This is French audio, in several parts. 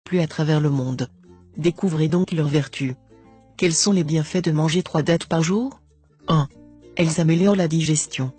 plus à travers le monde. Découvrez donc leurs vertus. Quels sont les bienfaits de manger 3 dattes par jour? 1. Elles améliorent la digestion.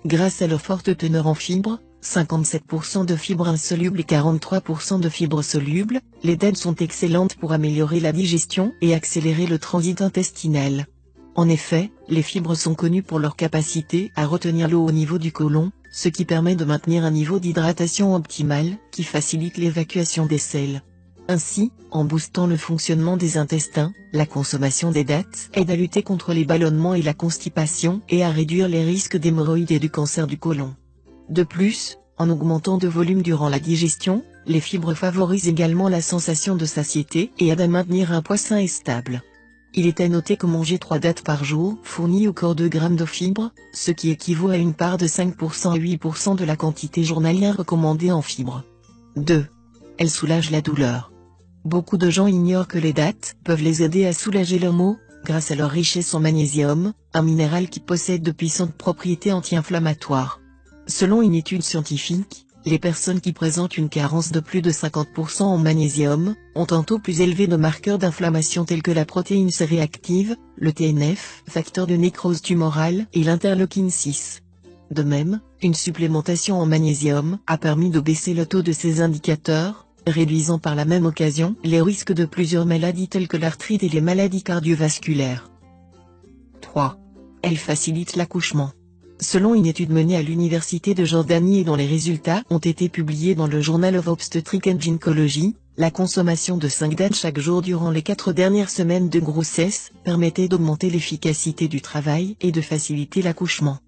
Grâce à leur forte teneur en fibres, 57% de fibres insolubles et 43% de fibres solubles, les dattes sont excellentes pour améliorer la digestion et accélérer le transit intestinal. En effet, les fibres sont connues pour leur capacité à retenir l'eau au niveau du côlon, ce qui permet de maintenir un niveau d'hydratation optimal, qui facilite l'évacuation des sels. Ainsi, en boostant le fonctionnement des intestins, la consommation des dattes aide à lutter contre les ballonnements et la constipation et à réduire les risques d'hémorroïdes et du cancer du côlon. De plus, en augmentant de volume durant la digestion, les fibres favorisent également la sensation de satiété et aident à maintenir un poids sain et stable. Il est à noter que manger 3 dattes par jour fournit au corps 2 grammes de fibres, ce qui équivaut à une part de 5% à 8% de la quantité journalière recommandée en fibres. 2. Elles soulagent la douleur. Beaucoup de gens ignorent que les dattes peuvent les aider à soulager leurs maux, grâce à leur richesse en magnésium, un minéral qui possède de puissantes propriétés anti-inflammatoires. Selon une étude scientifique, les personnes qui présentent une carence de plus de 50% en magnésium, ont un taux plus élevé de marqueurs d'inflammation tels que la protéine C-réactive, le TNF, facteur de nécrose tumorale, et l'interleukine 6. De même, une supplémentation en magnésium a permis de baisser le taux de ces indicateurs, réduisant par la même occasion les risques de plusieurs maladies telles que l'arthrite et les maladies cardiovasculaires. 3. Elle facilite l'accouchement. Selon une étude menée à l'université de Jordanie et dont les résultats ont été publiés dans le Journal of Obstetrics and Gynecology, la consommation de 5 dattes chaque jour durant les 4 dernières semaines de grossesse permettait d'augmenter l'efficacité du travail et de faciliter l'accouchement.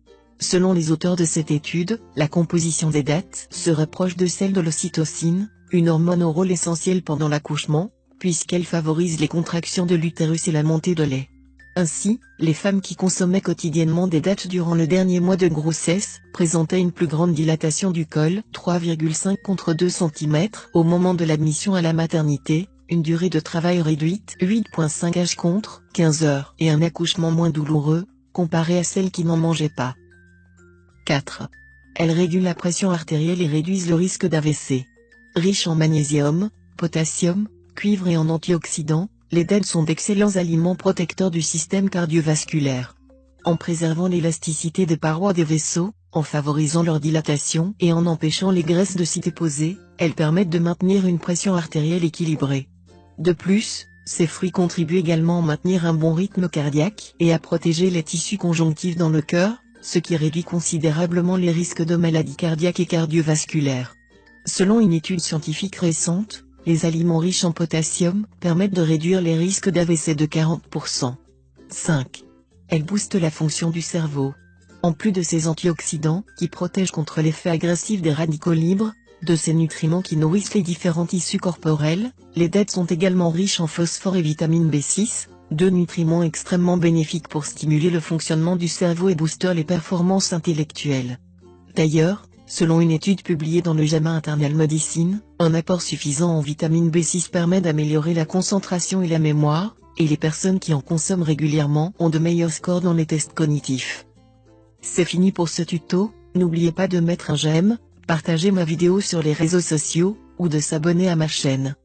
Selon les auteurs de cette étude, la composition des dattes se rapproche de celle de l'ocytocine, une hormone au rôle essentiel pendant l'accouchement, puisqu'elle favorise les contractions de l'utérus et la montée de lait. Ainsi, les femmes qui consommaient quotidiennement des dattes durant le dernier mois de grossesse présentaient une plus grande dilatation du col, 3,5 contre 2 cm, au moment de l'admission à la maternité, une durée de travail réduite, 8,5 h contre 15 heures, et un accouchement moins douloureux, comparé à celles qui n'en mangeaient pas. 4. Elles régulent la pression artérielle et réduisent le risque d'AVC. Riches en magnésium, potassium, cuivre et en antioxydants, les dattes sont d'excellents aliments protecteurs du système cardiovasculaire. En préservant l'élasticité des parois des vaisseaux, en favorisant leur dilatation et en empêchant les graisses de s'y déposer, elles permettent de maintenir une pression artérielle équilibrée. De plus, ces fruits contribuent également à maintenir un bon rythme cardiaque et à protéger les tissus conjonctifs dans le cœur, ce qui réduit considérablement les risques de maladies cardiaques et cardiovasculaires. Selon une étude scientifique récente, les aliments riches en potassium permettent de réduire les risques d'AVC de 40%. 5. Elles boostent la fonction du cerveau. En plus de ces antioxydants qui protègent contre l'effet agressif des radicaux libres, de ces nutriments qui nourrissent les différents tissus corporels, les dattes sont également riches en phosphore et vitamine B6, deux nutriments extrêmement bénéfiques pour stimuler le fonctionnement du cerveau et booster les performances intellectuelles. D'ailleurs, selon une étude publiée dans le JAMA Internal Medicine, un apport suffisant en vitamine B6 permet d'améliorer la concentration et la mémoire, et les personnes qui en consomment régulièrement ont de meilleurs scores dans les tests cognitifs. C'est fini pour ce tuto, n'oubliez pas de mettre un j'aime, partager ma vidéo sur les réseaux sociaux, ou de s'abonner à ma chaîne.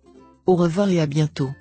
Au revoir et à bientôt.